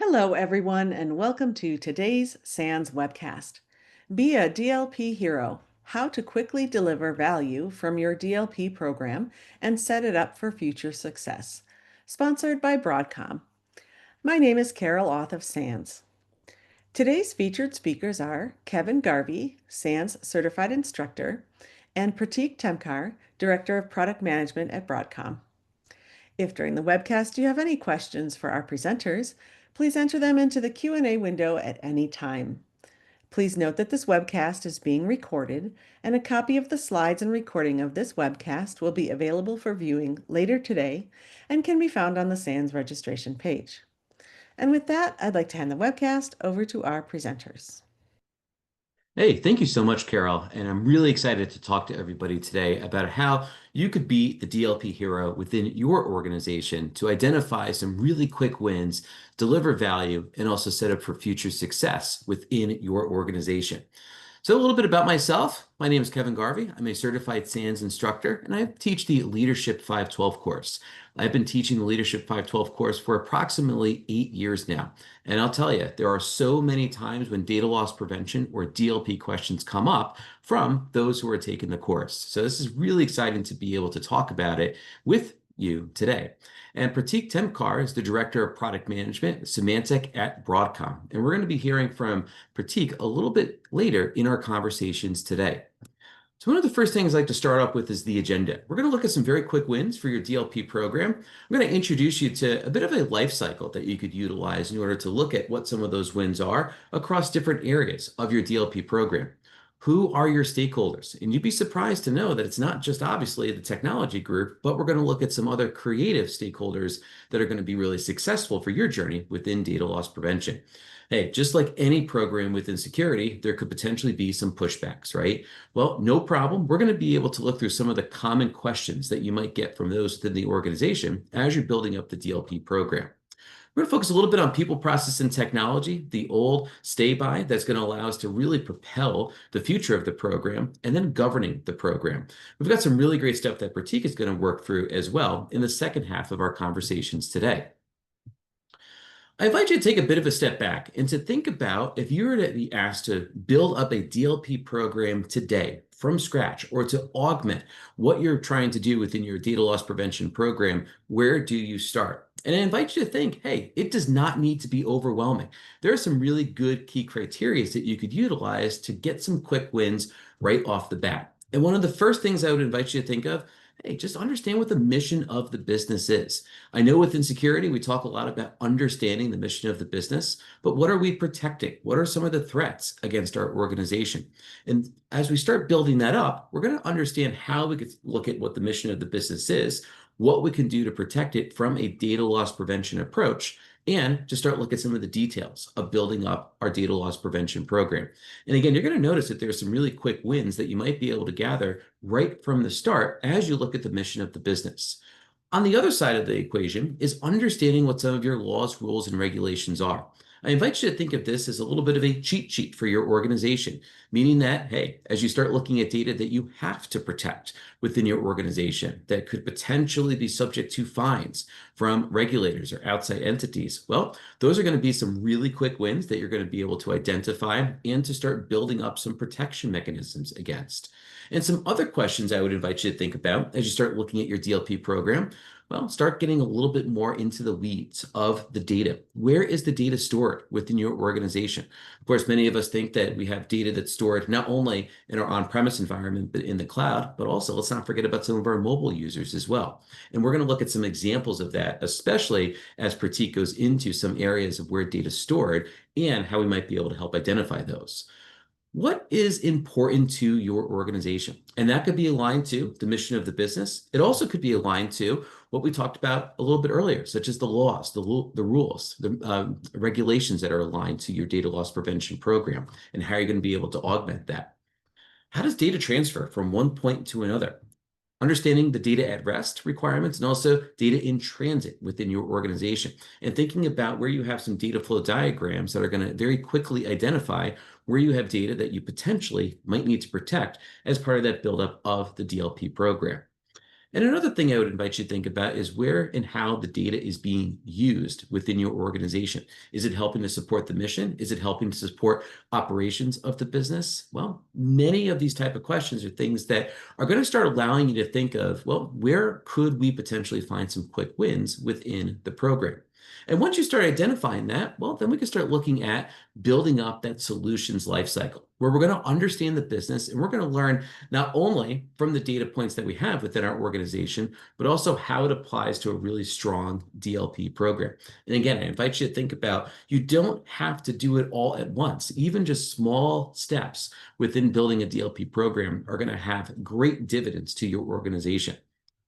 Hello, everyone, and welcome to today's SANS webcast. Be a DLP hero: how to quickly deliver value from your DLP program and set it up for future success. Sponsored by Broadcom. My name is Carol Auth of SANS. Today's featured speakers are Kevin Garvey, SANS Certified Instructor, and Pratik Temkar, Director of Product Management at Broadcom. If during the webcast you have any questions for our presenters, please enter them into the Q&A window at any time. Please note that this webcast is being recorded, and a copy of the slides and recording of this webcast will be available for viewing later today and can be found on the SANS registration page. And with that, I'd like to hand the webcast over to our presenters. Hey, thank you so much, Carol. And I'm really excited to talk to everybody today about how you could be the DLP hero within your organization to identify some really quick wins, deliver value, and also set up for future success within your organization. So a little bit about myself. My name is Kevin Garvey. I'm a certified SANS instructor, and I teach the Leadership 512 course. I've been teaching the Leadership 512 course for approximately 8 years now. And I'll tell you, there are so many times when data loss prevention or DLP questions come up from those who are taking the course. So this is really exciting to be able to talk about it with you today. And Pratik Temkar is the Director of Product Management, Symantec at Broadcom. And we're going to be hearing from Pratik a little bit later in our conversations today. So one of the first things I'd like to start off with is the agenda. We're going to look at some very quick wins for your DLP program. I'm going to introduce you to a bit of a life cycle that you could utilize in order to look at what some of those wins are across different areas of your DLP program. Who are your stakeholders? And you'd be surprised to know that it's not just obviously the technology group, but we're going to look at some other creative stakeholders that are going to be really successful for your journey within data loss prevention. Hey, just like any program within security, there could potentially be some pushbacks, right? Well, no problem. We're going to be able to look through some of the common questions that you might get from those within the organization as you're building up the DLP program. We're going to focus a little bit on people, process, and technology, the old stay by that's going to allow us to really propel the future of the program, and then governing the program. We've got some really great stuff that Pratik is going to work through as well in the second half of our conversations today. I invite you to take a bit of a step back and to think about if you were to be asked to build up a DLP program today from scratch or to augment what you're trying to do within your data loss prevention program, where do you start? And I invite you to think, hey, it does not need to be overwhelming. There are some really good key criteria that you could utilize to get some quick wins right off the bat. And one of the first things I would invite you to think of, hey, just understand what the mission of the business is. I know within security, we talk a lot about understanding the mission of the business, but what are we protecting? What are some of the threats against our organization? And as we start building that up, we're going to understand how we could look at what the mission of the business is, what we can do to protect it from a data loss prevention approach, and to start looking at some of the details of building up our data loss prevention program. And again, you're going to notice that there's some really quick wins that you might be able to gather right from the start as you look at the mission of the business. On the other side of the equation is understanding what some of your laws, rules, and regulations are. I invite you to think of this as a little bit of a cheat sheet for your organization, meaning that, hey, as you start looking at data that you have to protect within your organization that could potentially be subject to fines from regulators or outside entities, well, those are going to be some really quick wins that you're going to be able to identify and to start building up some protection mechanisms against. And some other questions I would invite you to think about as you start looking at your DLP program. Well, start getting a little bit more into the weeds of the data. Where is the data stored within your organization? Of course, many of us think that we have data that's stored not only in our on-premise environment, but in the cloud, but also let's not forget about some of our mobile users as well. And we're going to look at some examples of that, especially as Pratik goes into some areas of where data is stored and how we might be able to help identify those. What is important to your organization? And that could be aligned to the mission of the business. It also could be aligned to what we talked about a little bit earlier, such as the laws, the rules, the regulations that are aligned to your data loss prevention program, and how you're going to be able to augment that. How does data transfer from one point to another? Understanding the data at rest requirements and also data in transit within your organization, and thinking about where you have some data flow diagrams that are going to very quickly identify where you have data that you potentially might need to protect as part of that buildup of the DLP program. And another thing I would invite you to think about is where and how the data is being used within your organization. Is it helping to support the mission? Is it helping to support operations of the business? Well, many of these type of questions are things that are going to start allowing you to think of, well, where could we potentially find some quick wins within the program? And once you start identifying that, well, then we can start looking at building up that solutions lifecycle, where we're going to understand the business and we're going to learn not only from the data points that we have within our organization, but also how it applies to a really strong DLP program. And again, I invite you to think about you don't have to do it all at once. Even just small steps within building a DLP program are going to have great dividends to your organization.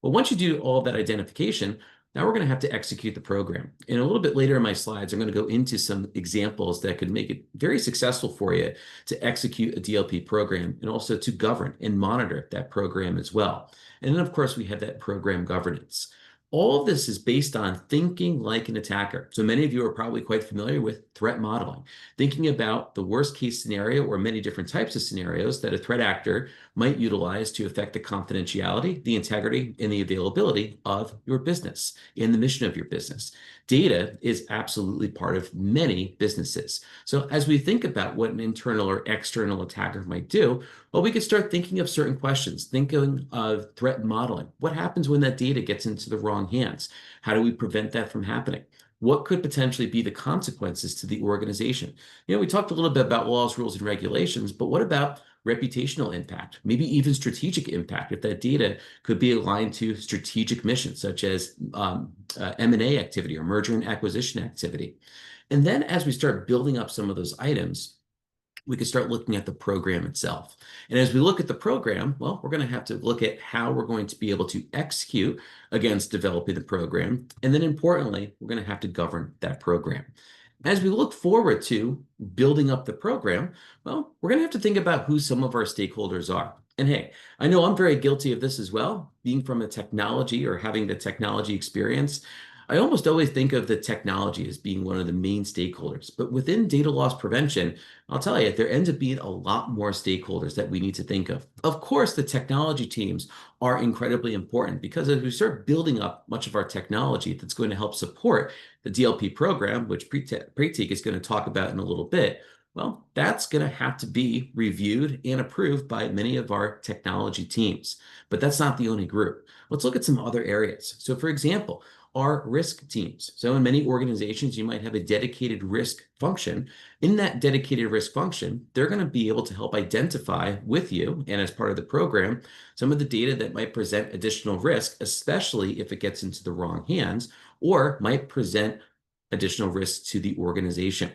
But once you do all of that identification, now we're going to have to execute the program. And a little bit later in my slides, I'm going to go into some examples that could make it very successful for you to execute a DLP program and also to govern and monitor that program as well. And then, of course, we have that program governance. All of this is based on thinking like an attacker. So many of you are probably quite familiar with threat modeling, thinking about the worst case scenario or many different types of scenarios that a threat actor might utilize to affect the confidentiality, the integrity, and the availability of your business and the mission of your business. Data is absolutely part of many businesses. So as we think about what an internal or external attacker might do, well, we could start thinking of certain questions, thinking of threat modeling. What happens when that data gets into the wrong hands? How do we prevent that from happening? What could potentially be the consequences to the organization? We talked a little bit about laws, rules, and regulations, but what about reputational impact, maybe even strategic impact, if that data could be aligned to strategic missions such as M&A activity or merger and acquisition activity. And then as we start building up some of those items, we could start looking at the program itself. And as we look at the program, well, we're going to have to look at how we're going to be able to execute against developing the program. And then importantly, we're going to have to govern that program. As we look forward to building up the program, well, we're going to have to think about who some of our stakeholders are. And hey, I know I'm very guilty of this as well, being from a technology or having the technology experience. I almost always think of the technology as being one of the main stakeholders, but within data loss prevention, I'll tell you, there ends up being a lot more stakeholders that we need to think of. Of course, the technology teams are incredibly important because as we start building up much of our technology that's going to help support the DLP program, which Preetik is going to talk about in a little bit, well, that's going to have to be reviewed and approved by many of our technology teams. But that's not the only group. Let's look at some other areas. So for example, our risk teams. So in many organizations, you might have a dedicated risk function. In that dedicated risk function, they're going to be able to help identify with you and as part of the program, some of the data that might present additional risk, especially if it gets into the wrong hands, or might present additional risk to the organization.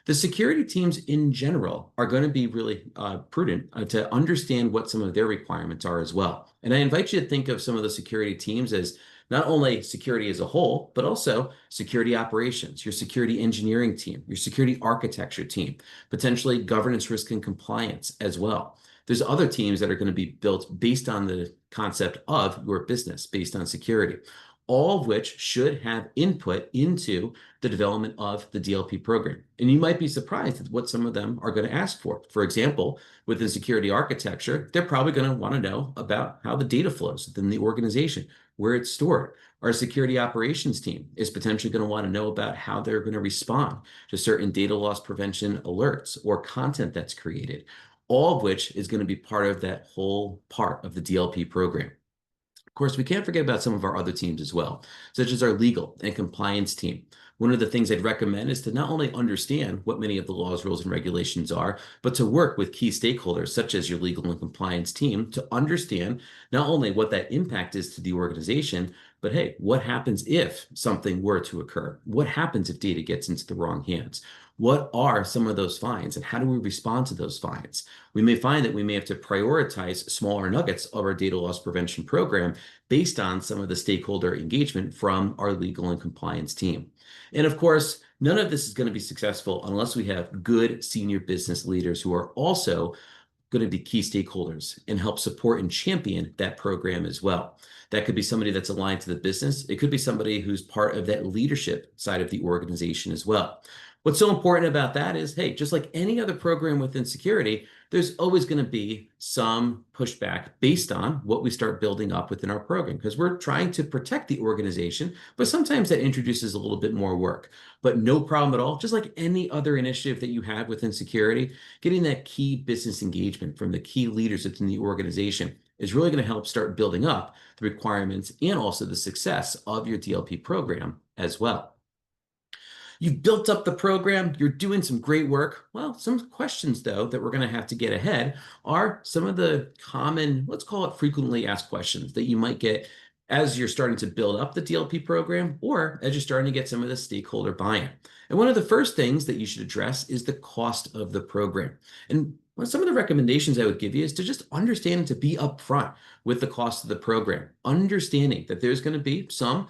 The security teams in general are going to be really prudent to understand what some of their requirements are as well. And I invite you to think of some of the security teams as not only security as a whole, but also security operations, your security engineering team, your security architecture team, potentially governance, risk, and compliance as well. There's other teams that are going to be built based on the concept of your business, based on security, all of which should have input into the development of the DLP program. And you might be surprised at what some of them are going to ask for. For example, within security architecture, they're probably going to want to know about how the data flows within the organization, where it's stored. Our security operations team is potentially going to want to know about how they're going to respond to certain data loss prevention alerts or content that's created, all of which is going to be part of that whole part of the DLP program. Of course, we can't forget about some of our other teams as well, such as our legal and compliance team. One of the things I'd recommend is to not only understand what many of the laws, rules, and regulations are, but to work with key stakeholders, such as your legal and compliance team, to understand not only what that impact is to the organization, but hey, what happens if something were to occur? What happens if data gets into the wrong hands? What are some of those fines and how do we respond to those fines? We may find that we may have to prioritize smaller nuggets of our data loss prevention program based on some of the stakeholder engagement from our legal and compliance team. And of course, none of this is going to be successful unless we have good senior business leaders who are also going to be key stakeholders and help support and champion that program as well. That could be somebody that's aligned to the business. It could be somebody who's part of that leadership side of the organization as well. What's so important about that is, hey, just like any other program within security, there's always going to be some pushback based on what we start building up within our program because we're trying to protect the organization, but sometimes that introduces a little bit more work. But no problem at all. Just like any other initiative that you have within security, getting that key business engagement from the key leaders within the organization is really going to help start building up the requirements and also the success of your DLP program as well. You've built up the program, you're doing some great work. Well, some questions, though, that we're going to have to get ahead are some of the common, let's call it frequently asked questions that you might get as you're starting to build up the DLP program or as you're starting to get some of the stakeholder buy-in. And one of the first things that you should address is the cost of the program. And some of the recommendations I would give you is to just understand and to be upfront with the cost of the program, understanding that there's going to be some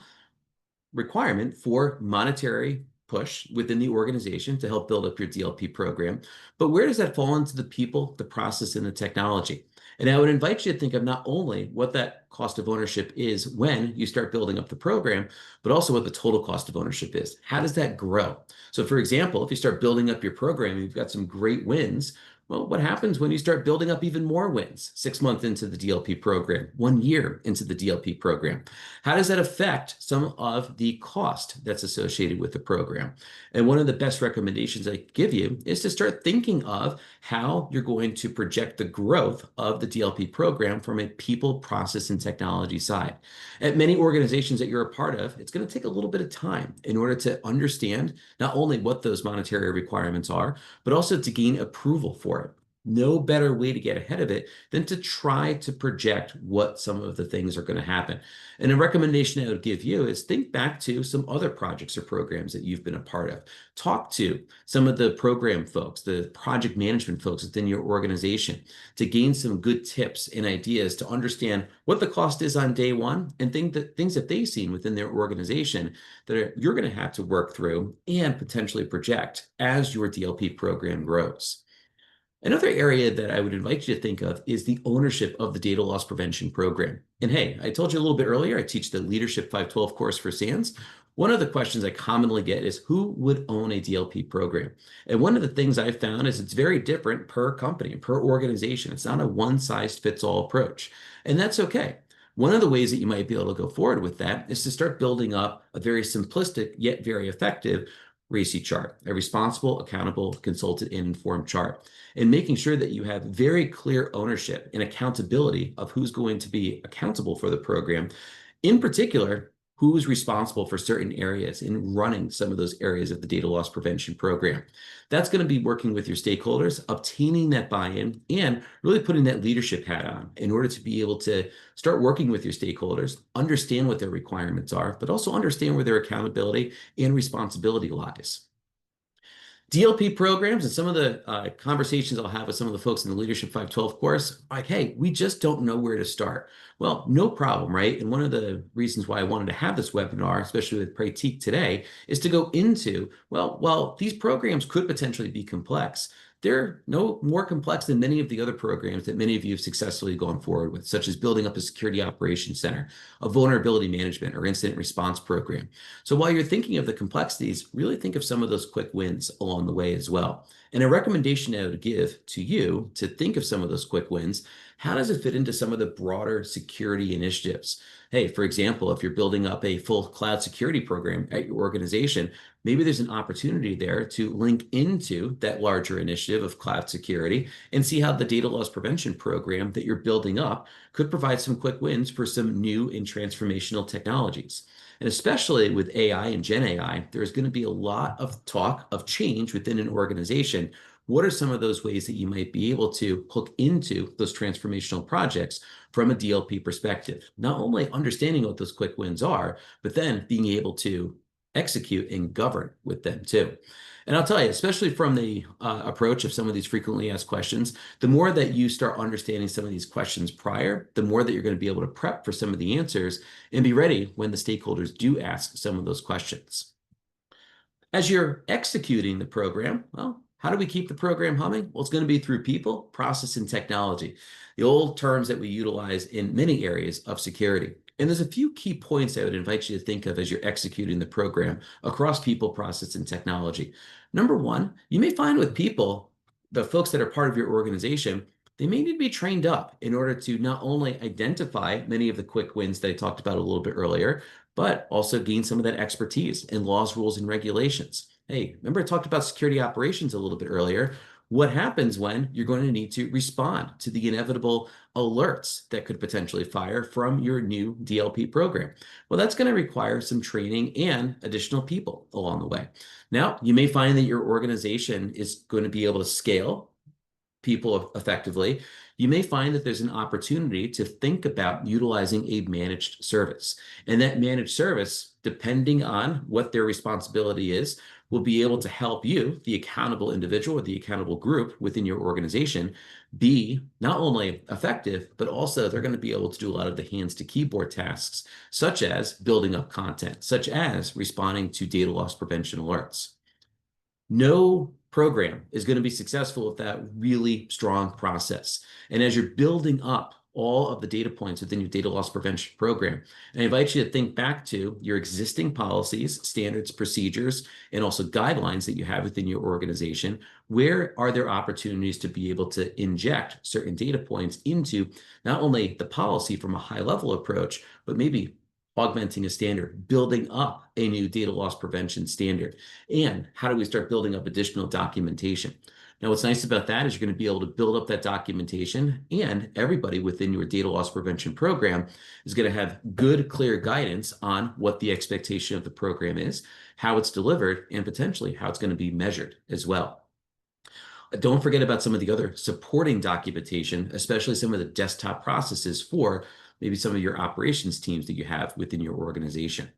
requirement for monetary push within the organization to help build up your DLP program. But where does that fall into the people, the process, and the technology? And I would invite you to think of not only what that cost of ownership is when you start building up the program, but also what the total cost of ownership is. How does that grow? So, for example, if you start building up your program, you've got some great wins. Well, what happens when you start building up even more wins 6 months into the DLP program, 1 year into the DLP program? How does that affect some of the cost that's associated with the program? And one of the best recommendations I give you is to start thinking of how you're going to project the growth of the DLP program from a people, process, and technology side. At many organizations that you're a part of, it's going to take a little bit of time in order to understand not only what those monetary requirements are, but also to gain approval for it. No better way to get ahead of it than to try to project what some of the things are going to happen. And a recommendation I would give you is think back to some other projects or programs that you've been a part of. Talk to some of the program folks, the project management folks within your organization to gain some good tips and ideas to understand what the cost is on day one and things that they've seen within their organization that you're going to have to work through and potentially project as your DLP program grows. Another area that I would invite you to think of is the ownership of the data loss prevention program. And hey, I told you a little bit earlier, I teach the Leadership 512 course for SANS. One of the questions I commonly get is who would own a DLP program? And one of the things I've found is it's very different per company, per organization. It's not a one-size-fits-all approach. And that's okay. One of the ways that you might be able to go forward with that is to start building up a very simplistic yet very effective RACI chart, a responsible, accountable, consulted, and informed chart, and making sure that you have very clear ownership and accountability of who's going to be accountable for the program. In particular, who's responsible for certain areas in running some of those areas of the data loss prevention program. That's going to be working with your stakeholders, obtaining that buy-in, and really putting that leadership hat on in order to be able to start working with your stakeholders, understand what their requirements are, but also understand where their accountability and responsibility lies. DLP programs and some of the conversations I'll have with some of the folks in the Leadership 512 course, like, hey, we just don't know where to start. Well, no problem, right? And one of the reasons why I wanted to have this webinar, especially with Pratik today, is to go into, well, while these programs could potentially be complex, they're no more complex than many of the other programs that many of you have successfully gone forward with, such as building up a security operations center, a vulnerability management or incident response program. So while you're thinking of the complexities, really think of some of those quick wins along the way as well. And a recommendation I would give to you to think of some of those quick wins, how does it fit into some of the broader security initiatives? Hey, for example, if you're building up a full cloud security program at your organization, maybe there's an opportunity there to link into that larger initiative of cloud security and see how the data loss prevention program that you're building up could provide some quick wins for some new and transformational technologies. And especially with AI and GenAI, there's going to be a lot of talk of change within an organization. What are some of those ways that you might be able to hook into those transformational projects from a DLP perspective? Not only understanding what those quick wins are, but then being able to execute and govern with them too. And I'll tell you, especially from the approach of some of these frequently asked questions, the more that you start understanding some of these questions prior, the more that you're going to be able to prep for some of the answers and be ready when the stakeholders do ask some of those questions. As you're executing the program, well, how do we keep the program humming? Well, it's going to be through people, process, and technology, the old terms that we utilize in many areas of security. And there's a few key points I would invite you to think of as you're executing the program across people, process, and technology. Number one, you may find with people, the folks that are part of your organization, they may need to be trained up in order to not only identify many of the quick wins that I talked about a little bit earlier, but also gain some of that expertise in laws, rules, and regulations. Hey, remember I talked about security operations a little bit earlier? What happens when you're going to need to respond to the inevitable alerts that could potentially fire from your new DLP program? Well, that's going to require some training and additional people along the way. Now, you may find that your organization is going to be able to scale people effectively. You may find that there's an opportunity to think about utilizing a managed service. And that managed service, depending on what their responsibility is, will be able to help you, the accountable individual or the accountable group within your organization, be not only effective, but also they're going to be able to do a lot of the hands to keyboard tasks, such as building up content, such as responding to data loss prevention alerts. No program is going to be successful with that really strong process. And as you're building up all of the data points within your data loss prevention program, I invite you to think back to your existing policies, standards, procedures, and also guidelines that you have within your organization. Where are there opportunities to be able to inject certain data points into not only the policy from a high level approach, but maybe augmenting a standard, building up a new data loss prevention standard, and how do we start building up additional documentation? Now, what's nice about that is you're going to be able to build up that documentation, and everybody within your data loss prevention program is going to have good, clear guidance on what the expectation of the program is, how it's delivered, and potentially how it's going to be measured as well. Don't forget about some of the other supporting documentation, especially some of the desktop processes for maybe some of your operations teams that you have within your organization.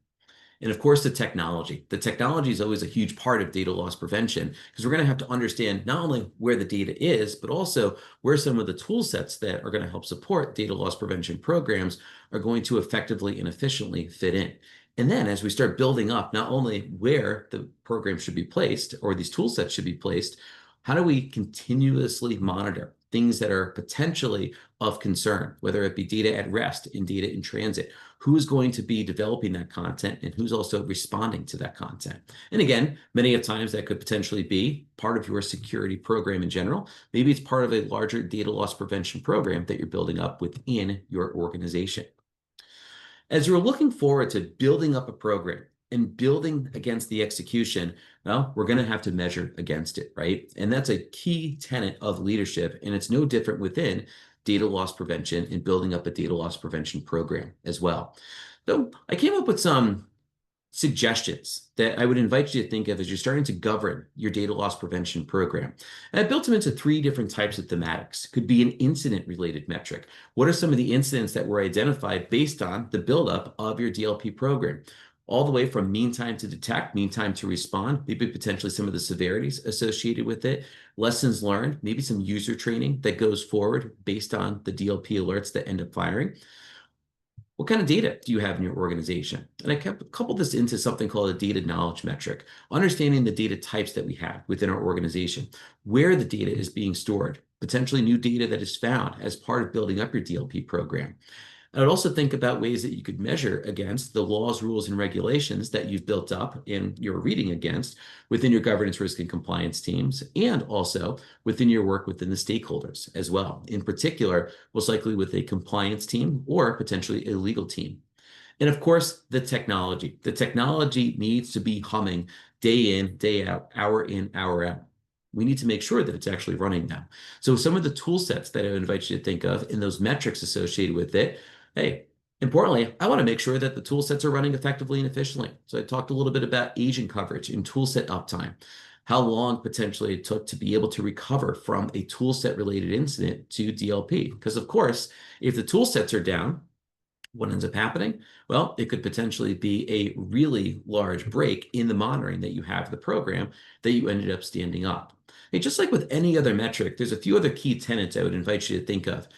And of course, the technology. The technology is always a huge part of data loss prevention because we're going to have to understand not only where the data is, but also where some of the tool sets that are going to help support data loss prevention programs are going to effectively and efficiently fit in. And then as we start building up not only where the program should be placed or these tool sets should be placed, how do we continuously monitor things that are potentially of concern, whether it be data at rest and data in transit? Who's going to be developing that content and who's also responding to that content? And again, many of times that could potentially be part of your security program in general. Maybe it's part of a larger data loss prevention program that you're building up within your organization. As you're looking forward to building up a program and building against the execution, well, we're going to have to measure against it, right? And that's a key tenet of leadership, and it's no different within data loss prevention and building up a data loss prevention program as well. So I came up with some suggestions that I would invite you to think of as you're starting to govern your data loss prevention program. And I built them into three different types of thematics. Could be an incident-related metric. What are some of the incidents that were identified based on the buildup of your DLP program? All the way from mean time to detect, mean time to respond, maybe potentially some of the severities associated with it, lessons learned, maybe some user training that goes forward based on the DLP alerts that end up firing. What kind of data do you have in your organization? And I coupled this into something called a data knowledge metric, understanding the data types that we have within our organization, where the data is being stored, potentially new data that is found as part of building up your DLP program. I would also think about ways that you could measure against the laws, rules, and regulations that you've built up in your reading against within your governance, risk, and compliance teams, and also within your work within the stakeholders as well. In particular, most likely with a compliance team or potentially a legal team. And of course, the technology. The technology needs to be humming day in, day out, hour in, hour out. We need to make sure that it's actually running now. So some of the tool sets that I would invite you to think of and those metrics associated with it, hey, importantly, I want to make sure that the tool sets are running effectively and efficiently. So I talked a little bit about agent coverage and tool set uptime, how long potentially it took to be able to recover from a tool set related incident to DLP. Because of course, if the tool sets are down, what ends up happening? Well, it could potentially be a really large break in the monitoring that you have of the program that you ended up standing up. Hey, just like with any other metric, there's a few other key tenets I would invite you to think of.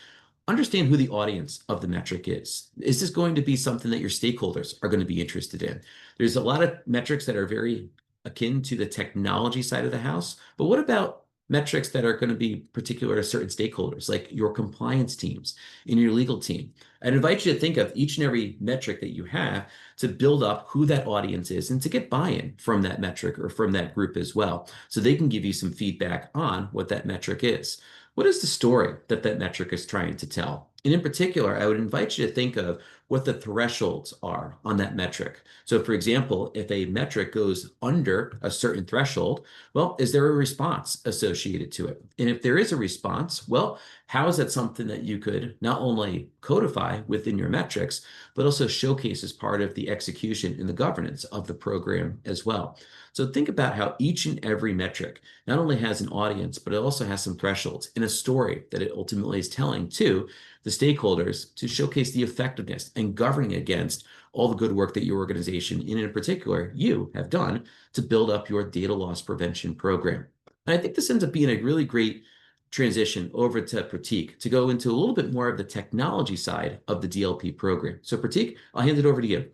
Understand who the audience of the metric is. Is this going to be something that your stakeholders are going to be interested in? There's a lot of metrics that are very akin to the technology side of the house, but what about metrics that are going to be particular to certain stakeholders, like your compliance teams and your legal team. I'd invite you to think of each and every metric that you have to build up who that audience is and to get buy-in from that metric or from that group as well, so they can give you some feedback on what that metric is. What is the story that that metric is trying to tell? And in particular, I would invite you to think of what the thresholds are on that metric. So, for example, if a metric goes under a certain threshold, well, is there a response associated to it? And if there is a response, well, how is that something that you could not only codify within your metrics, but also showcase as part of the execution and the governance of the program as well? So think about how each and every metric not only has an audience, but it also has some thresholds and a story that it ultimately is telling to the stakeholders to showcase the effectiveness and governing against all the good work that your organization, and in particular, you have done to build up your data loss prevention program. And I think this ends up being a really great transition over to Pratik to go into a little bit more of the technology side of the DLP program. So Pratik, I'll hand it over to you.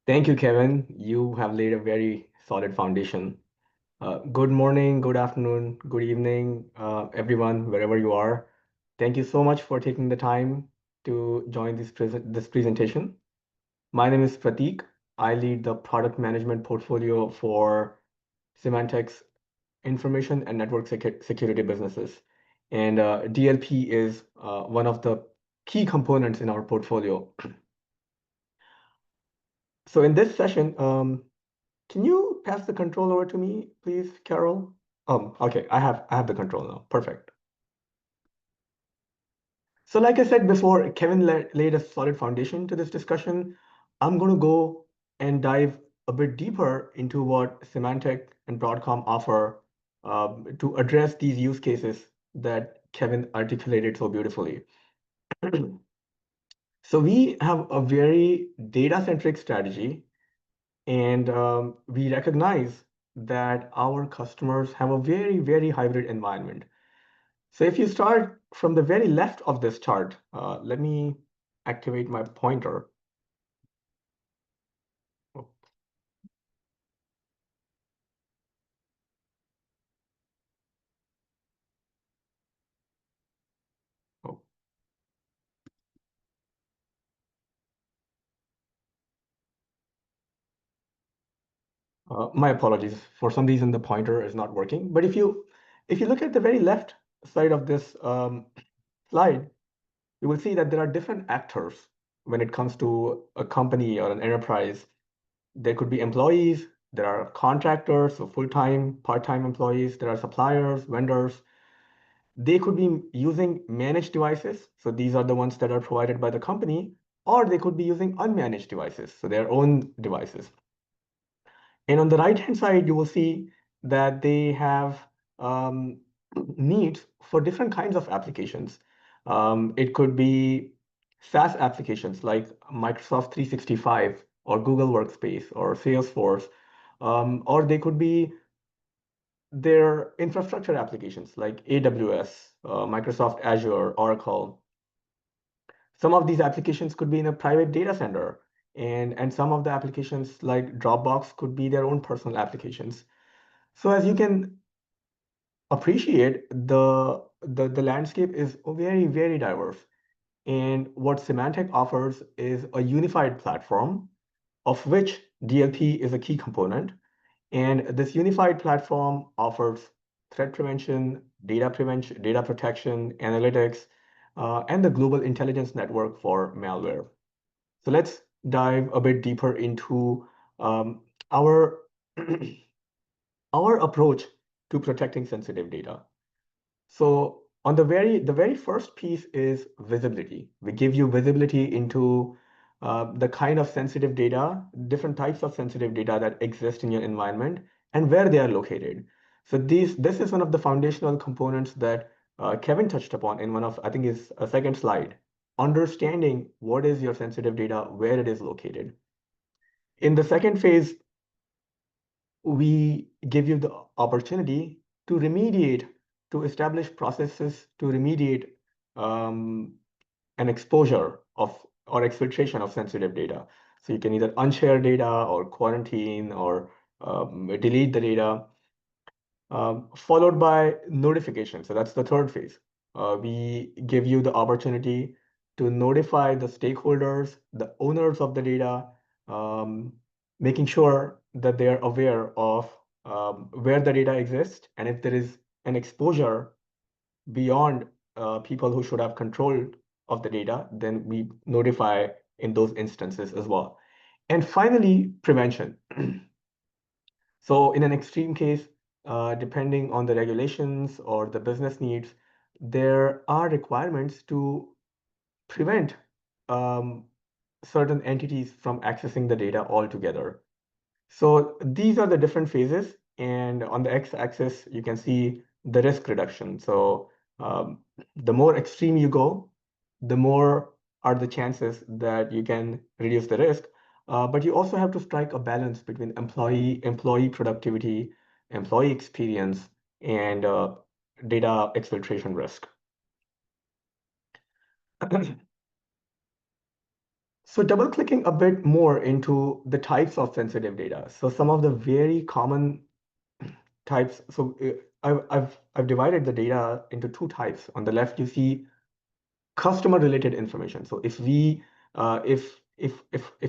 Thank you, Kevin. You have laid a very solid foundation. Good morning, good afternoon, good evening, everyone, wherever you are. Thank you so much for taking the time to join this presentation. My name is Pratik. I lead the product management portfolio for Symantec's information and network security businesses. And DLP is one of the key components in our portfolio. So in this session, can you pass the control over to me, please, Carol? Okay, I have the control now. Perfect. So like I said before, Kevin laid a solid foundation to this discussion. I'm going to go and dive a bit deeper into what Symantec and Broadcom offer to address these use cases that Kevin articulated so beautifully. So we have a very data-centric strategy, and we recognize that our customers have a very, very hybrid environment. So if you start from the very left of this chart, let me activate my pointer. Oh, oh. My apologies. For some reason, the pointer is not working. But if you look at the very left side of this slide, you will see that there are different actors when it comes to a company or an enterprise. There could be employees, there are contractors, so full-time, part-time employees, there are suppliers, vendors. They could be using managed devices, so these are the ones that are provided by the company, or they could be using unmanaged devices, so their own devices. And on the right-hand side, you will see that they have needs for different kinds of applications. It could be SaaS applications like Microsoft 365 or Google Workspace or Salesforce, or they could be their infrastructure applications like AWS, Microsoft Azure, Oracle. Some of these applications could be in a private data center, and some of the applications like Dropbox could be their own personal applications. So as you can appreciate, the landscape is very, very diverse. And what Symantec offers is a unified platform, of which DLP is a key component. And this unified platform offers threat prevention, data protection, analytics, and the global intelligence network for malware. So let's dive a bit deeper into our our approach to protecting sensitive data. So on the very first piece is visibility. We give you visibility into the kind of sensitive data, different types of sensitive data that exist in your environment and where they are located. So this is one of the foundational components that Kevin touched upon in one of, I think, his second slide. Understanding what is your sensitive data, where it is located. In the second phase, we give you the opportunity to remediate, to establish processes to remediate an exposure of or exfiltration of sensitive data. So you can either unshare data or quarantine or delete the data. followed by notification. So that's the third phase. We give you the opportunity to notify the stakeholders, the owners of the data, um, making sure that they are aware of where the data exists, and if there is an exposure beyond people who should have control of the data, then we notify in those instances as well. And finally, prevention. So in an extreme case, depending on the regulations or the business needs, there are requirements to prevent um, certain entities from accessing the data altogether. So these are the different phases, and on the x-axis, you can see the risk reduction. So um, the more extreme you go, the more are the chances that you can reduce the risk. But you also have to strike a balance between employee productivity, employee experience, and data exfiltration risk. So double clicking a bit more into the types of sensitive data. So some of the very common types. So I've divided the data into two types. On the left, you see customer related information. So if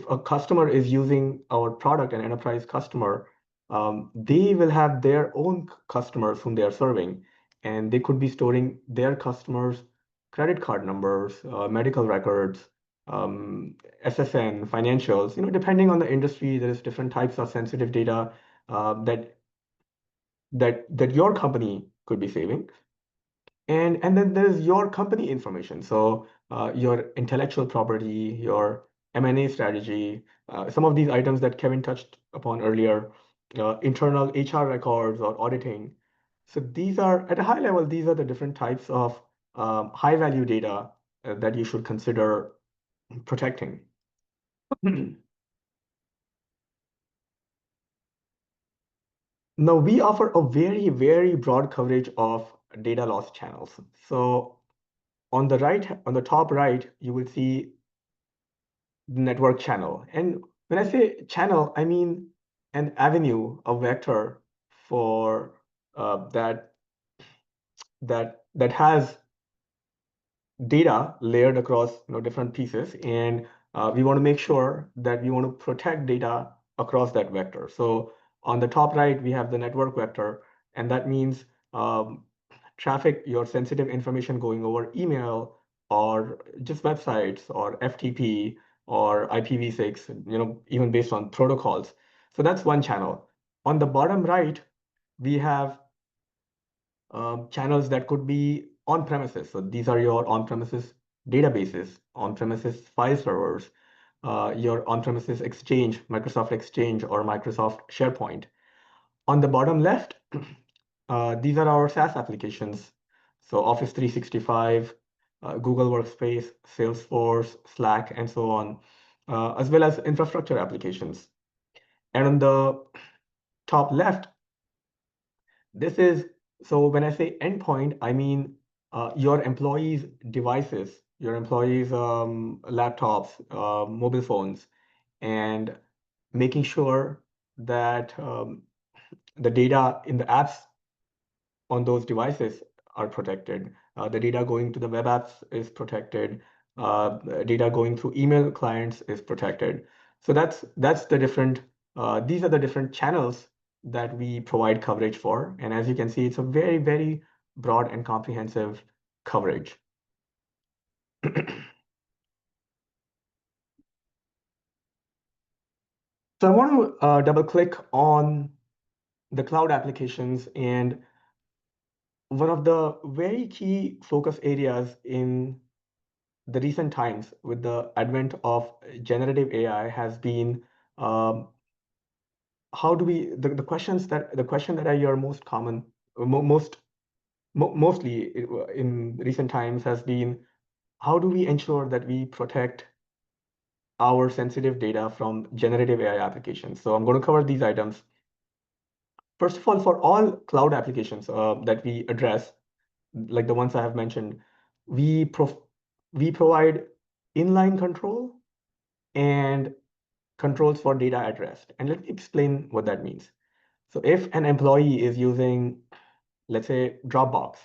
a customer is using our product, an enterprise customer, they will have their own customers whom they are serving, and they could be storing their customers' credit card numbers, medical records, SSN, financials. Depending on the industry, there is different types of sensitive data that your company could be saving. And then there's your company information. So your intellectual property, your M&A strategy, some of these items that Kevin touched upon earlier, internal HR records or auditing. So these are, at a high level, these are the different types of high value data that you should consider protecting. Now, we offer a very, very broad coverage of data loss channels. So on the top right, you will see the network channel. And when I say channel, I mean an avenue, a vector for that has data layered across different pieces, and we want to make sure that we want to protect data across that vector. So on the top right, we have the network vector, and that means traffic, your sensitive information going over email or just websites or FTP or IPv6, even based on protocols. So that's one channel. On the bottom right, we have channels that could be on premises. So these are your on premises databases, on premises file servers, your on premises Exchange, Microsoft Exchange, or Microsoft SharePoint. On the bottom left, these are our SaaS applications. So Office 365, Google Workspace, Salesforce, Slack, and so on, as well as infrastructure applications. And on the top left, so when I say endpoint, I mean your employees' devices, your employees' laptops, mobile phones, and making sure that the data in the apps on those devices are protected. The data going to the web apps is protected. Data going through email clients is protected. So that's the different. These are the different channels that we provide coverage for. And as you can see, it's a very, very broad and comprehensive coverage. So I want to double click on the cloud applications, and one of the very key focus areas in the recent times with the advent of generative AI has been how do we the question that I hear most common mostly in recent times has been how do we ensure that we protect our sensitive data from generative AI applications. So I'm going to cover these items. First of all, for all cloud applications that we address, like the ones I have mentioned, we provide inline control and controls for data at rest. And let me explain what that means. So if an employee is using, let's say, Dropbox,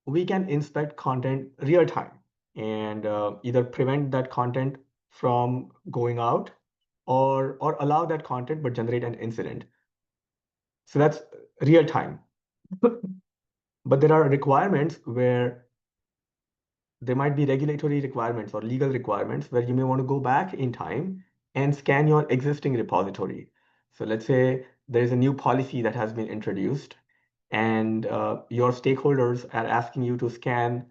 we can inspect content real time and either prevent that content from going out or allow that content but generate an incident. So that's real time. But there are requirements where there might be regulatory requirements or legal requirements where you may want to go back in time and scan your existing repository. So let's say there is a new policy that has been introduced and your stakeholders are asking you to scan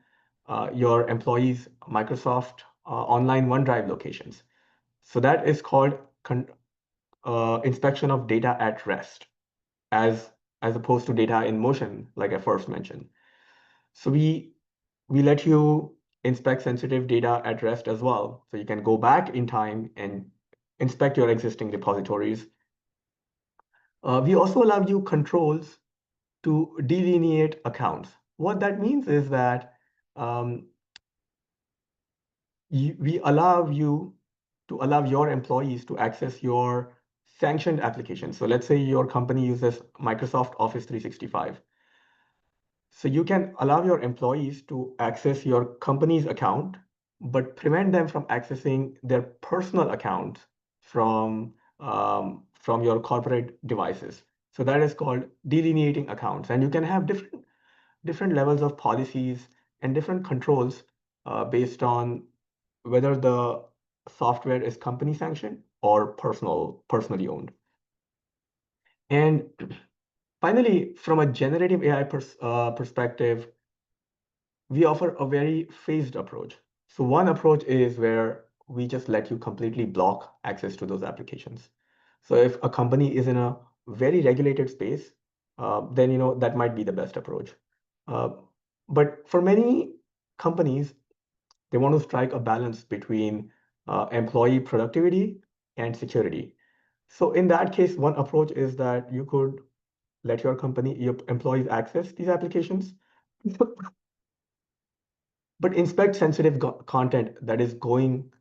your employees' Microsoft online OneDrive locations. So that is called inspection of data at rest, as opposed to data in motion, like I first mentioned. So we let you inspect sensitive data at rest as well. So you can go back in time and inspect your existing repositories. We also allow you controls to delineate accounts. What that means is that um, we allow you to allow your employees to access your sanctioned applications. So let's say your company uses Microsoft Office 365. So you can allow your employees to access your company's account, but prevent them from accessing their personal accounts from your corporate devices. So that is called delineating accounts. And you can have different levels of policies and different controls based on whether the software is company sanctioned or personally owned. And finally, from a generative AI perspective, we offer a very phased approach. So one approach is where we just let you completely block access to those applications. So if a company is in a very regulated space, then that might be the best approach. Uh, but for many companies, they want to strike a balance between employee productivity and security. So in that case, one approach is that you could let your employees access these applications, but inspect sensitive content that is going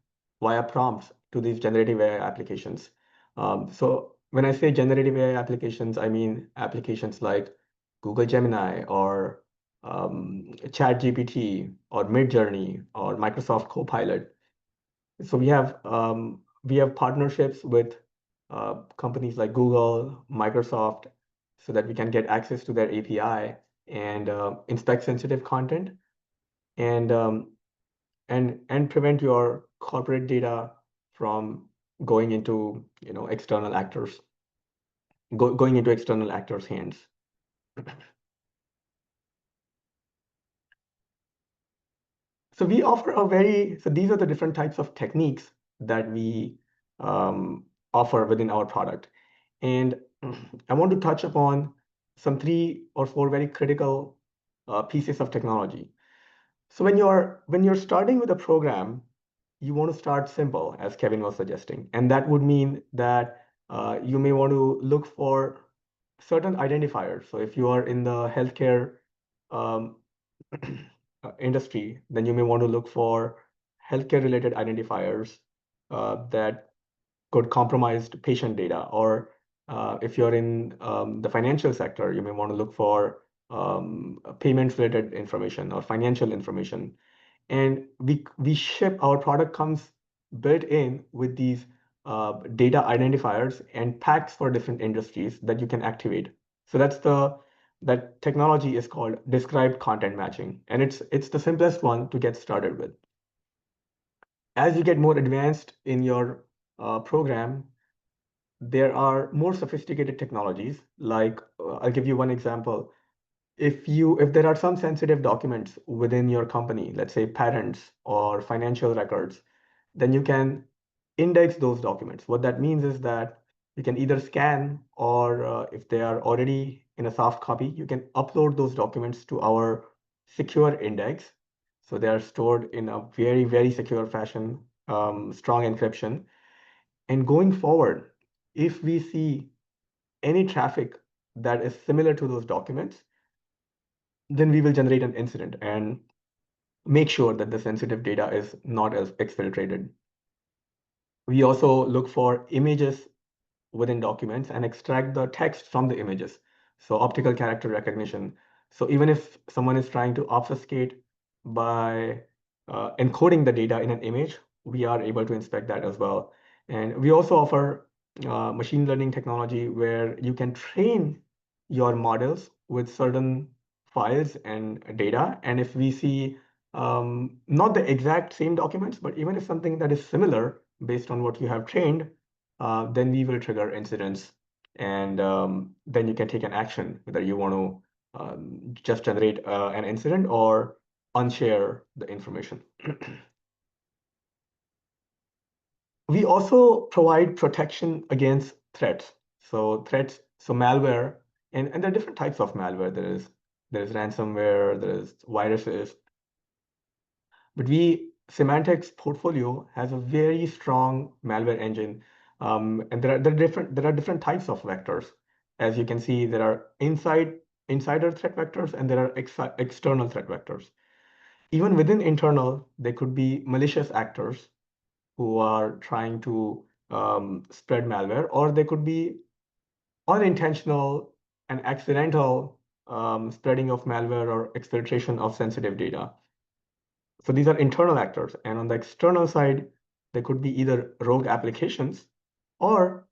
via prompts to these generative AI applications. So when I say generative AI applications, I mean applications like Google Gemini or ChatGPT or Midjourney or Microsoft Copilot. So we have partnerships with companies like Google, Microsoft, so that we can get access to their API and inspect sensitive content and prevent your corporate data from going into external actors going into external actors' hands. So these are the different types of techniques that we offer within our product. And I want to touch upon some 3 or 4 very critical pieces of technology. So when you're starting with a program, you want to start simple, as Kevin was suggesting, and that would mean that you may want to look for certain identifiers. So if you are in the healthcare um, industry, then you may want to look for healthcare related identifiers that could compromise patient data. Or if you're in the financial sector, you may want to look for payments related information or financial information. And we ship our product comes built in with these data identifiers and packs for different industries that you can activate. So that technology is called described content matching, and it's the simplest one to get started with. As you get more advanced in your program, there are more sophisticated technologies. Like I'll give you one example. If there are some sensitive documents within your company, let's say patents or financial records, then you can index those documents. What that means is that you can either scan or if they are already in a soft copy, you can upload those documents to our secure index. So they are stored in a very, very secure fashion, strong encryption. And going forward, if we see any traffic that is similar to those documents, then we will generate an incident and make sure that the sensitive data is not as exfiltrated. We also look for images within documents and extract the text from the images. So optical character recognition. So even if someone is trying to obfuscate by encoding the data in an image, we are able to inspect that as well. And we also offer machine learning technology where you can train your models with certain files and data. And if we see not the exact same documents, but even if something that is similar based on what you have trained, then we will trigger incidents. And then you can take an action, whether you want to just generate an incident or unshare the information. We also provide protection against threats. So malware, and there are different types of malware. There is ransomware, there is viruses, but Symantec's portfolio has a very strong malware engine, and there are different types of vectors. As you can see, there are insider threat vectors and there are external threat vectors. Even within internal, there could be malicious actors who are trying to spread malware, or they could be unintentional and accidental spreading of malware or exfiltration of sensitive data. So these are internal actors. And on the external side, there could be either rogue applications or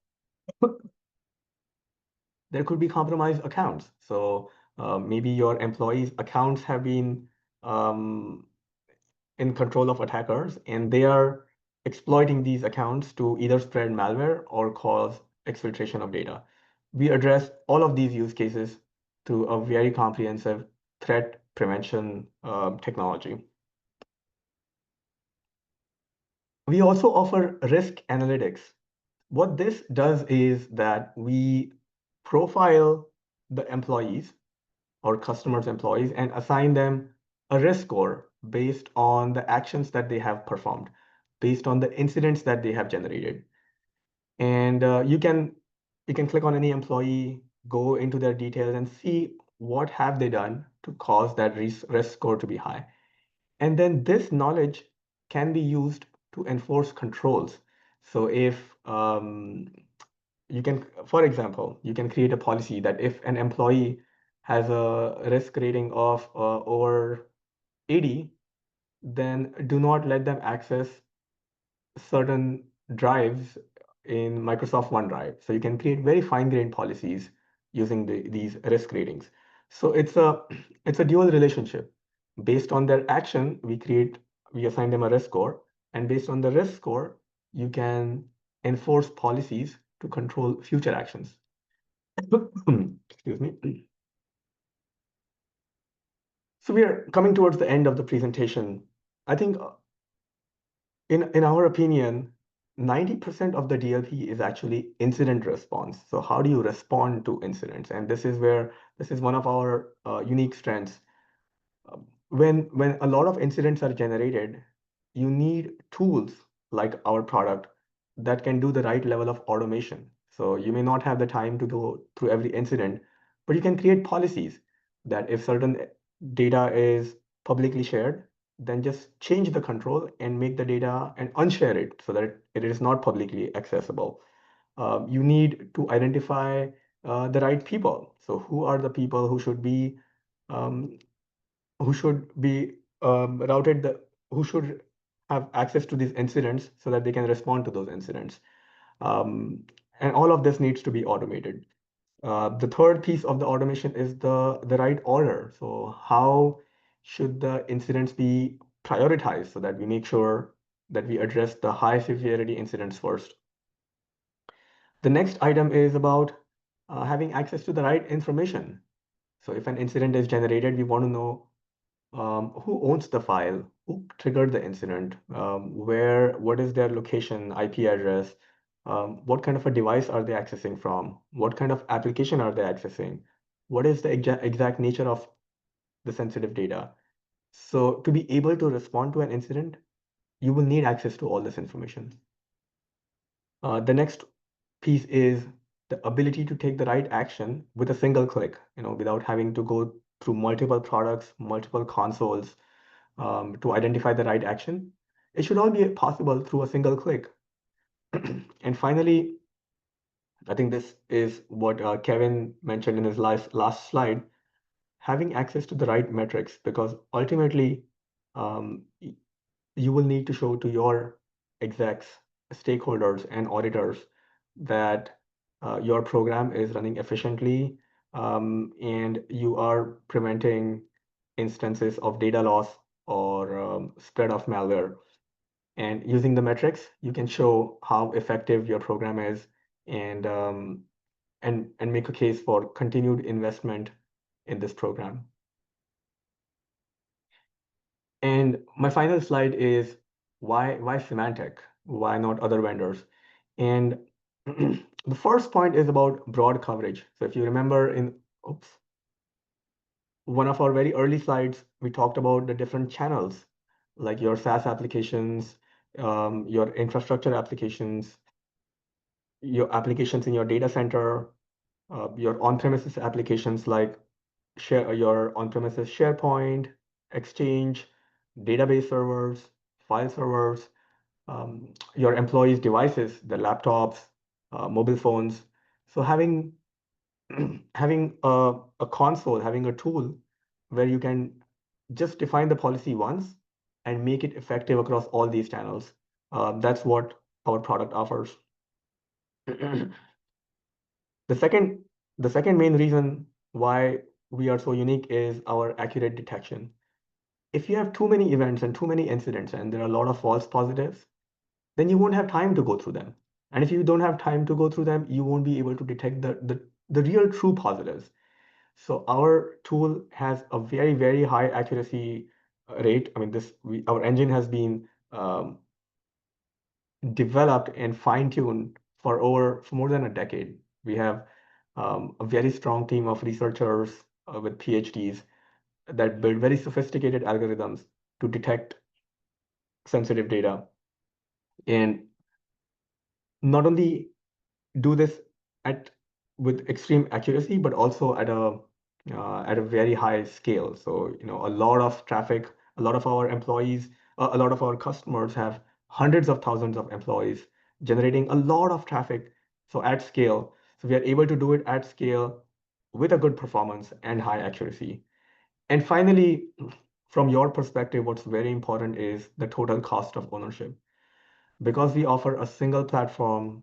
there could be compromised accounts. So maybe your employees' accounts have been in control of attackers, and they are exploiting these accounts to either spread malware or cause exfiltration of data. We address all of these use cases through a very comprehensive threat prevention technology. We also offer risk analytics. What this does is that we profile the employees or customers' employees and assign them a risk score based on the actions that they have performed, based on the incidents that they have generated. And you can click on any employee, go into their details, and see what have they done to cause that risk score to be high. And then this knowledge can be used to enforce controls. So if for example, you can create a policy that if an employee has a risk rating of over 80, then do not let them access certain drives in Microsoft OneDrive. So you can create very fine-grained policies using these risk ratings. So it's a dual relationship. Based on their action, we assign them a risk score, and based on the risk score, you can enforce policies to control future actions. Excuse me. So we are coming towards the end of the presentation. I think in our opinion, 90% of the DLP is actually incident response. So how do you respond to incidents? And this is one of our unique strengths. When a lot of incidents are generated, you need tools like our product that can do the right level of automation. So you may not have the time to go through every incident, but you can create policies that if certain data is publicly shared, then just change the control and make the data and unshare it so that it is not publicly accessible. You need to identify the right people. So who are the people um, who should be routed, who should have access to these incidents so that they can respond to those incidents. Um, and all of this needs to be automated. The third piece of the automation is the right order. So how should the incidents be prioritized so that we make sure that we address the high severity incidents first? The next item is about having access to the right information. So if an incident is generated, we want to know who owns the file, who triggered the incident, what is their location, IP address, what kind of a device are they accessing from, what kind of application are they accessing, what is the exact nature of the sensitive data. So to be able to respond to an incident, you will need access to all this information. The next piece is the ability to take the right action with a single click, without having to go through multiple products, multiple consoles, to identify the right action. It should all be possible through a single click. And finally, I think this is what Kevin mentioned in his last slide, having access to the right metrics, because ultimately um, you will need to show to your execs, stakeholders, and auditors that your program is running efficiently, and you are preventing instances of data loss or spread of malware. And using the metrics, you can show how effective your program is, and and make a case for continued investment in this program. And my final slide is why Symantec? Why not other vendors? And the first point is about broad coverage. So if you remember in one of our very early slides, we talked about the different channels, like your SaaS applications, your infrastructure applications, your applications in your data center, your on-premises applications like your on-premises SharePoint, Exchange, database servers, file servers, your employees' devices, their laptops, mobile phones. So having having a console, having a tool where you can just define the policy once and make it effective across all these channels. That's what our product offers. The second, the second main reason why we are so unique is our accurate detection. If you have too many events and too many incidents and there are a lot of false positives, then you won't have time to go through them. And if you don't have time to go through them, you won't be able to detect the real true positives. So our tool has a very, very high accuracy rate. I mean, our engine has been developed and fine-tuned for more than a decade. We have a very strong team of researchers with PhDs that build very sophisticated algorithms to detect sensitive data. And not only do this at with extreme accuracy, but also at a very high scale. So, a lot of traffic, a lot of our employees, a lot of our customers have hundreds of thousands of employees generating a lot of traffic. So at scale, so we are able to do it at scale with a good performance and high accuracy. And finally, from your perspective, what's very important is the total cost of ownership. Because we offer a single platform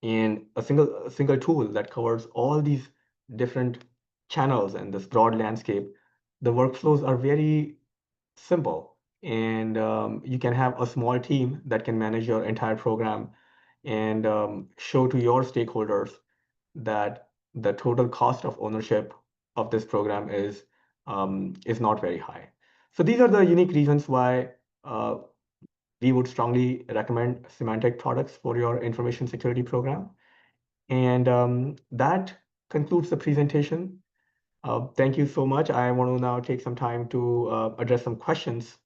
and a single tool that covers all these different channels and this broad landscape, the workflows are very simple. And you can have a small team that can manage your entire program and show to your stakeholders that the total cost of ownership of this program is not very high. So these are the unique reasons why we would strongly recommend Symantec products for your information security program. And that concludes the presentation. Thank you so much. I want to now take some time to address some questions.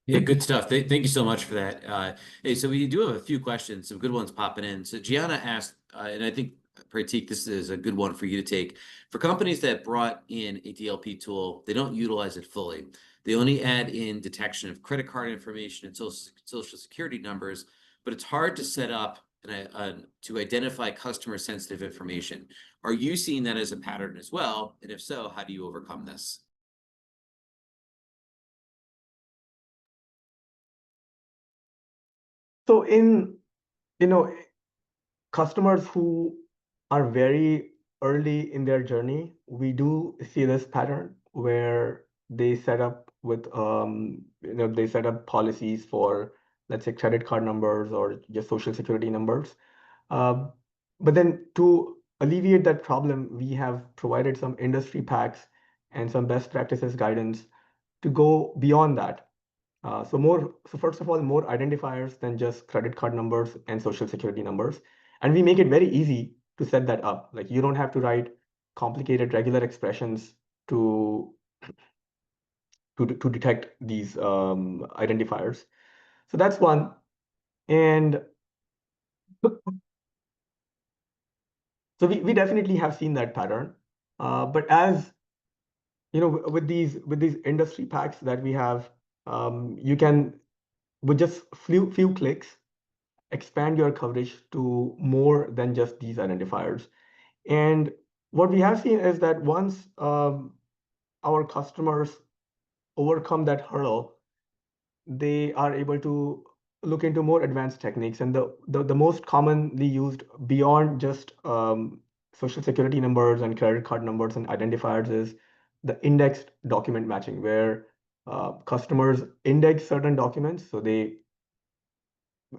Yeah, good stuff. Thank you so much for that. Hey, so we do have a few questions, some good ones popping in. So Gianna asked, and I think Pratik, this is a good one for you to take. For companies that brought in a DLP tool, they don't utilize it fully. They only add in detection of credit card information and social security numbers, but it's hard to set up to identify customer sensitive information. Are you seeing that as a pattern as well? And if so, how do you overcome this? So customers who are very early in their journey, we do see this pattern where they set up they set up policies for, let's say, credit card numbers or just social security numbers. Uh, but then to alleviate that problem, we have provided some industry packs and some best practices guidance to go beyond that. So first of all, more identifiers than just credit card numbers and social security numbers. And we make it very easy to set that up. Like you don't have to write complicated regular expressions to to detect these identifiers. So that's one. And so we definitely have seen that pattern. But as with these industry packs that we have, you can with just few clicks expand your coverage to more than just these identifiers. And what we have seen is that once our customers overcome that hurdle, they are able to look into more advanced techniques. And the most commonly used beyond just social security numbers and credit card numbers and identifiers is the indexed document matching, where customers index certain documents.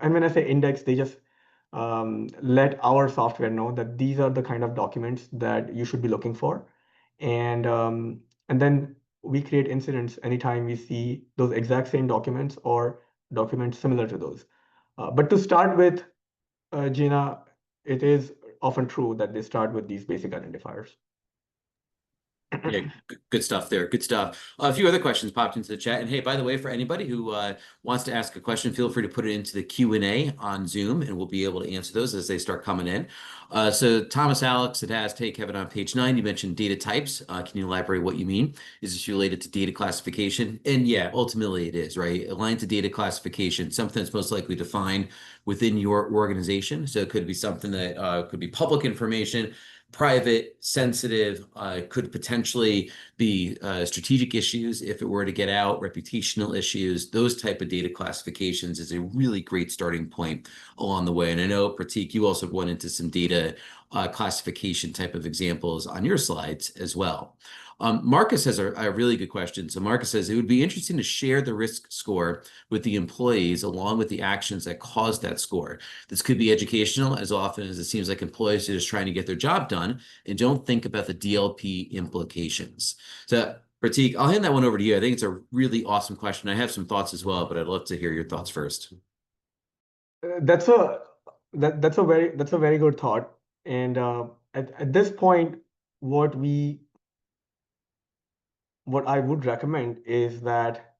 And when I say index, they just let our software know that these are the kind of documents that you should be looking for. And then we create incidents anytime we see those exact same documents or documents similar to those. But to start with, Gina, it is often true that they start with these basic identifiers. Yeah, good stuff there. Good stuff. A few other questions popped into the chat. And hey, by the way, for anybody who wants to ask a question, feel free to put it into the Q&A on Zoom, and we'll be able to answer those as they start coming in. So Thomas Alex had asked, hey, Kevin, on page 9, you mentioned data types. Can you elaborate what you mean? Is this related to data classification? And yeah, ultimately it is, right? Aligned to data classification, something that's most likely defined within your organization. So it could be something that could be public information, private, sensitive, could potentially be strategic issues if it were to get out, reputational issues. Those type of data classifications is a really great starting point along the way. And I know, Pratik, you also went into some data classification type of examples on your slides as well. Marcus has a really good question. So Marcus says, it would be interesting to share the risk score with the employees along with the actions that caused that score. This could be educational, as often as it seems like employees are just trying to get their job done and don't think about the DLP implications. So Pratik, I'll hand that one over to you. I think it's a really awesome question. I have some thoughts as well, but I'd love to hear your thoughts first. That's a very good thought. And at this point, what I would recommend is that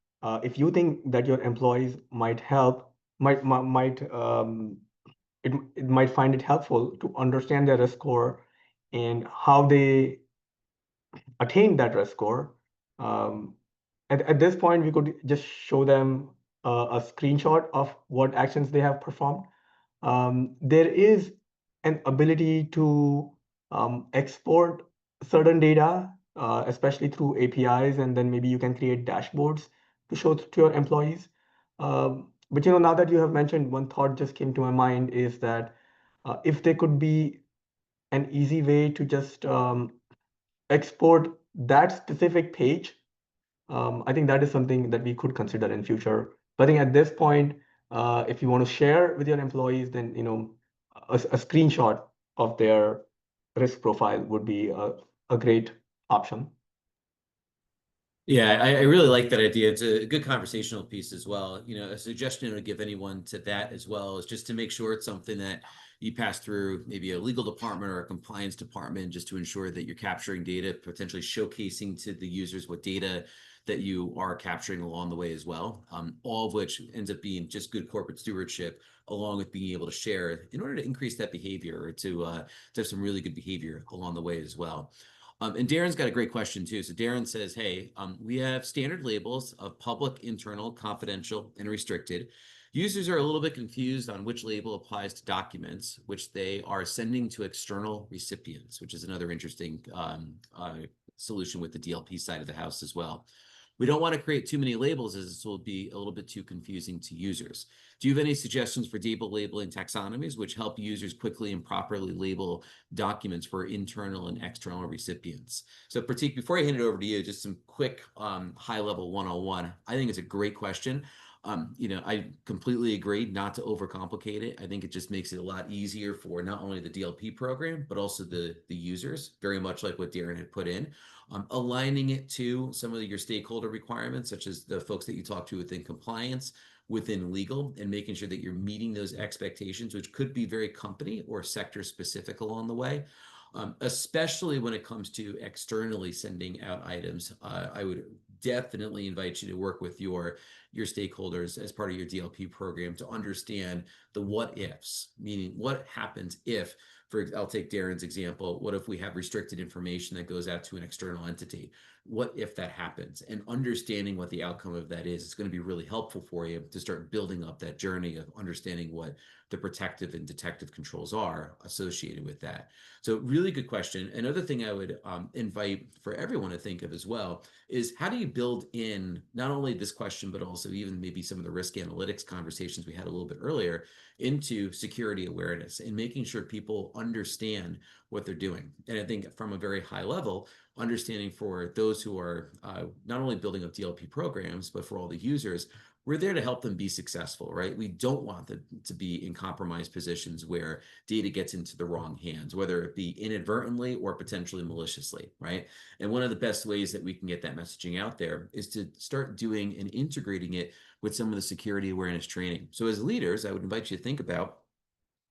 if you think that your employees might help, it might find it helpful to understand their risk score and how they attain that risk score. Um, at this point, we could just show them a screenshot of what actions they have performed. There is an ability to export certain data, especially through APIs, and then maybe you can create dashboards to show to your employees. But now that you have mentioned, one thought just came to my mind is that if there could be an easy way to just export that specific page, I think that is something that we could consider in future. But I think at this point, if you want to share with your employees, then a screenshot of their risk profile would be a great option. Yeah, I really like that idea. It's a good conversational piece as well. A suggestion I would give anyone to that as well is just to make sure it's something that you pass through maybe a legal department or a compliance department, just to ensure that you're capturing data, potentially showcasing to the users what data that you are capturing along the way as well. All of which ends up being just good corporate stewardship, along with being able to share in order to increase that behavior or to have some really good behavior along the way as well. And Darren's got a great question too. So Darren says, hey, we have standard labels of public, internal, confidential, and restricted. Users are a little bit confused on which label applies to documents, which they are sending to external recipients, which is another interesting solution with the DLP side of the house as well. We don't want to create too many labels, as this will be a little bit too confusing to users. Do you have any suggestions for table labeling taxonomies which help users quickly and properly label documents for internal and external recipients? So Pratik, before I hand it over to you, just some quick high-level 101. I think it's a great question. I completely agree not to overcomplicate it. I think it just makes it a lot easier for not only the DLP program, but also the users, very much like what Darren had put in. Aligning it to some of your stakeholder requirements, such as the folks that you talk to within compliance, within legal, and making sure that you're meeting those expectations, which could be very company or sector specific along the way. Especially when it comes to externally sending out items. I would definitely invite you to work with your stakeholders as part of your DLP program to understand the what ifs, meaning what happens if, I'll take Darren's example, what if we have restricted information that goes out to an external entity? what if that happens, and understanding what the outcome of that is going to be really helpful for you to start building up that journey of understanding what the protective and detective controls are associated with that. So really good question. Another thing I would invite for everyone to think of as well is, how do you build in not only this question, but also even maybe some of the risk analytics conversations we had a little bit earlier into security awareness and making sure people understand what they're doing. And I think from a very high level, understanding for those who are not only building up DLP programs, but for all the users, we're there to help them be successful, right? We don't want them to be in compromised positions where data gets into the wrong hands, whether it be inadvertently or potentially maliciously, right? And one of the best ways that we can get that messaging out there is to start doing and integrating it with some of the security awareness training. So as leaders, I would invite you to think about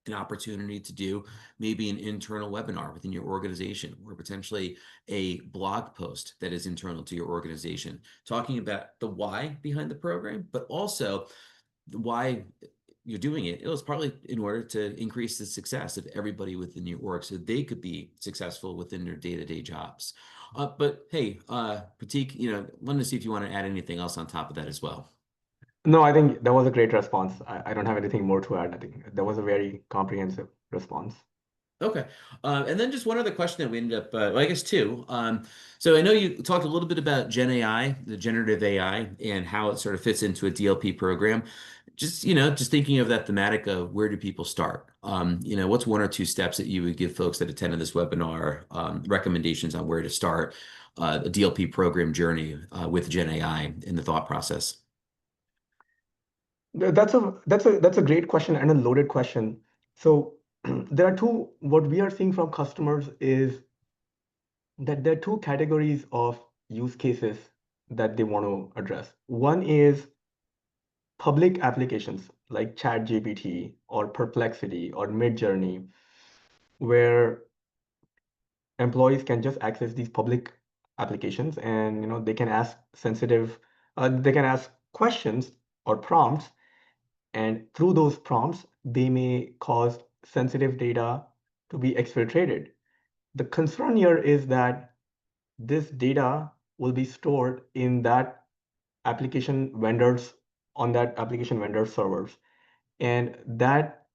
an opportunity to do maybe an internal webinar within your organization, or potentially a blog post that is internal to your organization, talking about the why behind the program, but also the why you're doing it. It was partly in order to increase the success of everybody within your org so they could be successful within their day-to-day jobs. But hey, Pratik, wanted to see if you want to add anything else on top of that as well. No, I think that was a great response. I don't have anything more to add. I think that was a very comprehensive response. Okay. And then just one other question that we ended up, well, I guess two. So I know you talked a little bit about GenAI, the generative AI, and how it sort of fits into a DLP program. Just thinking of that thematic of where do people start? What's one or two steps that you would give folks that attended this webinar, recommendations on where to start a DLP program journey with GenAI in the thought process? That's a great question and a loaded question. So there are two. What we are seeing from customers is that there are two categories of use cases that they want to address. One is public applications like ChatGPT or Perplexity or Midjourney, where employees can just access these public applications, and they can ask questions or prompts, and through those prompts they may cause sensitive data to be exfiltrated. The concern here is that this data will be stored in that application vendors on that application vendor servers, and that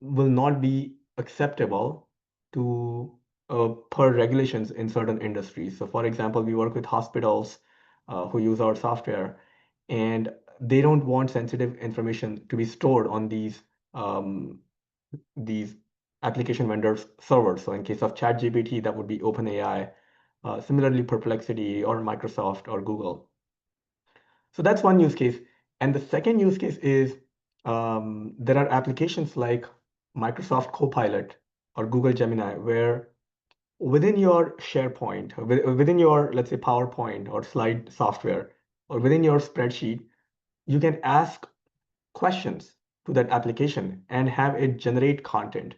will not be acceptable to per regulations in certain industries. So for example, we work with hospitals who use our software, and they don't want sensitive information to be stored on these application vendors servers. So in case of ChatGPT, that would be OpenAI, similarly Perplexity or Microsoft or Google. So that's one use case. And the second use case is there are applications like Microsoft Copilot or Google Gemini, where within your SharePoint, within your, let's say, PowerPoint or slide software, or within your spreadsheet, you can ask questions to that application and have it generate content.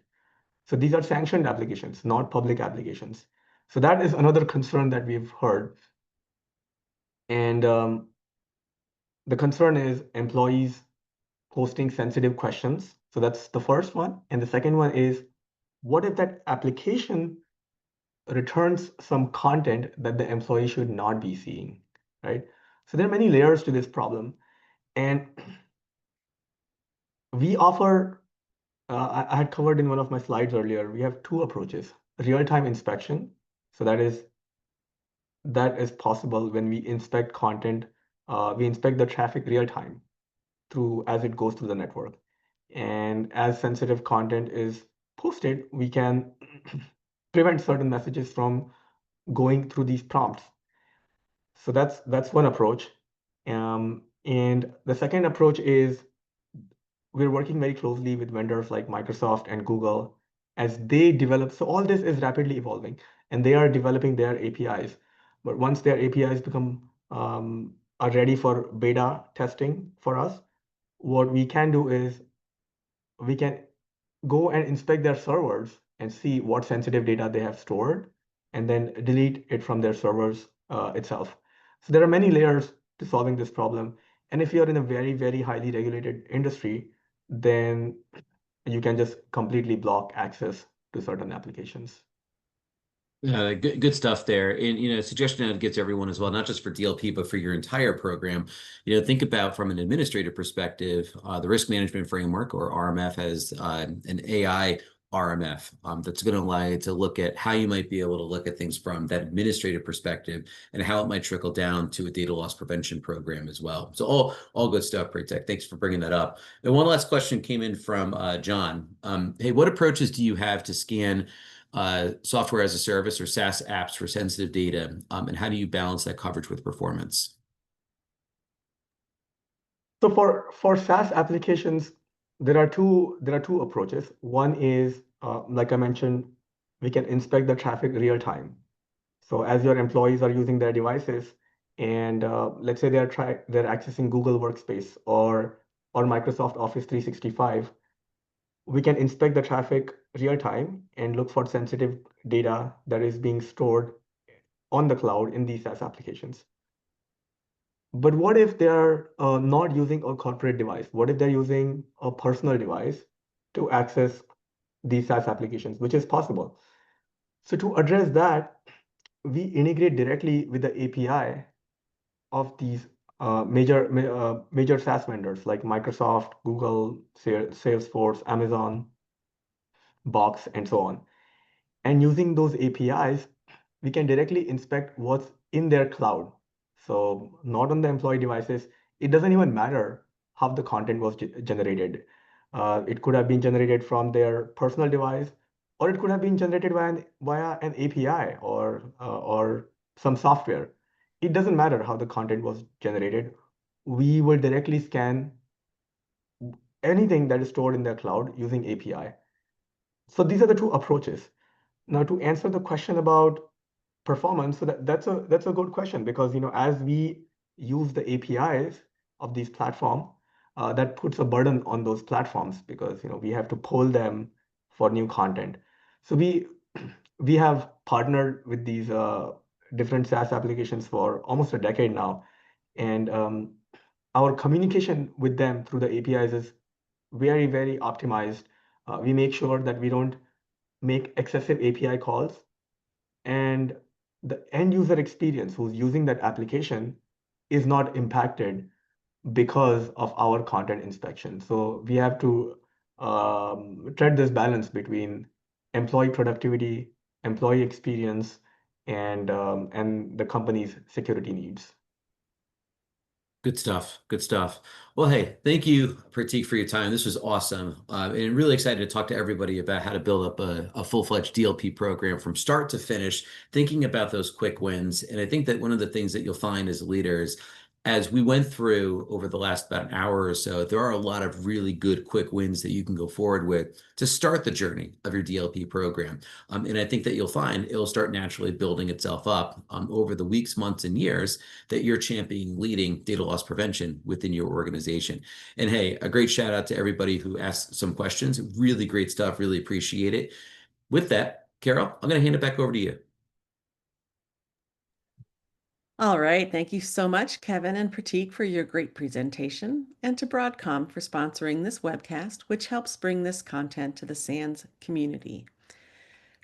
So these are sanctioned applications, not public applications. So that is another concern that we've heard. And the concern is employees posting sensitive questions. So that's the first one. And the second one is, what if that application returns some content that the employee should not be seeing, right? So there are many layers to this problem. And we offer, I had covered in one of my slides earlier, we have two approaches: real-time inspection. So that is possible when we inspect content. We inspect the traffic real time through as it goes through the network. And as sensitive content is posted, we can prevent certain messages from going through these prompts. So that's one approach. And the second approach is we're working very closely with vendors like Microsoft and Google as they develop. So all this is rapidly evolving, and they are developing their APIs. But once their APIs are ready for beta testing for us, what we can do is we can go and inspect their servers and see what sensitive data they have stored, and then delete it from their servers itself. So there are many layers to solving this problem. And if you're in a very, very highly regulated industry, then you can just completely block access to certain applications. Good stuff there. And, suggestion I'd get to everyone as well, not just for DLP, but for your entire program. Think about from an administrative perspective, the risk management framework or RMF has an AI RMF that's going to allow you to look at how you might be able to look at things from that administrative perspective and how it might trickle down to a data loss prevention program as well. So all good stuff, Pritek. Thanks for bringing that up. And one last question came in from John. Hey, what approaches do you have to scan software as a service or SaaS apps for sensitive data, and how do you balance that coverage with performance? So for SaaS applications, there are two approaches. One is, like I mentioned, we can inspect the traffic real time. So as your employees are using their devices, and let's say they're accessing Google Workspace or Microsoft Office 365, we can inspect the traffic real time and look for sensitive data that is being stored on the cloud in these SaaS applications. But what if they're not using a corporate device? What if they're using a personal device to access these SaaS applications, which is possible? So to address that, we integrate directly with the API of these major SaaS vendors like Microsoft, Google, Salesforce, Amazon, Box, and so on. And using those APIs, we can directly inspect what's in their cloud. So not on the employee devices. It doesn't even matter how the content was generated. It could have been generated from their personal device, or it could have been generated via an API or some software. It doesn't matter how the content was generated. We will directly scan anything that is stored in their cloud using API. So these are the two approaches. Now, to answer the question about performance, so that's a good question because as we use the APIs of these platform, that puts a burden on those platforms because we have to poll them for new content. So we have partnered with these different SaaS applications for almost a decade now, and our communication with them through the APIs is very, very optimized. We make sure that we don't make excessive API calls, and the end user experience who's using that application is not impacted because of our content inspection. So we have to tread this balance between employee productivity, employee experience, and the company's security needs. Good stuff. Good stuff. Well, hey, thank you, Pratik, for your time. This was awesome. And really excited to talk to everybody about how to build up a full-fledged DLP program from start to finish, thinking about those quick wins. And I think that one of the things that you'll find as leaders, as we went through over the last about an hour or so, there are a lot of really good quick wins that you can go forward with to start the journey of your DLP program. And I think that you'll find it'll start naturally building itself up over the weeks, months, and years that you're championing leading data loss prevention within your organization. And hey, a great shout out to everybody who asked some questions. Really great stuff. Really appreciate it. With that, Carol, I'm going to hand it back over to you. All right. Thank you so much, Kevin and Pratik, for your great presentation, and to Broadcom for sponsoring this webcast, which helps bring this content to the SANS community.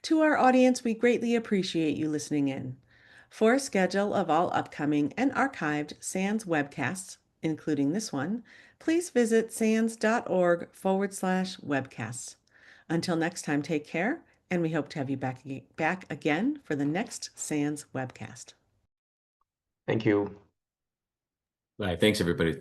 To our audience, we greatly appreciate you listening in. For a schedule of all upcoming and archived SANS webcasts, including this one, please visit sans.org/webcasts. Until next time, take care, and we hope to have you back again for the next SANS webcast. Thank you. All right. Thanks, everybody.